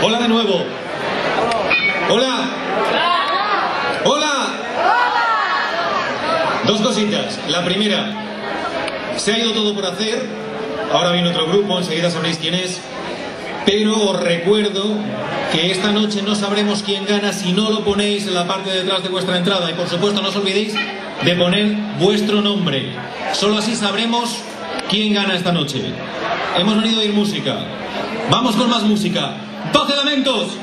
Hola de nuevo. Hola. Hola. Dos cositas. La primera, se ha ido todo por hacer. Ahora viene otro grupo, enseguida sabréis quién es. Pero os recuerdo que esta noche no sabremos quién gana si no lo ponéis en la parte de detrás de vuestra entrada. Y por supuesto no os olvidéis de poner vuestro nombre. Solo así sabremos quién gana esta noche. Hemos venido a oír música. Vamos con más música. 12 Lamentos.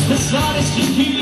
Pesares que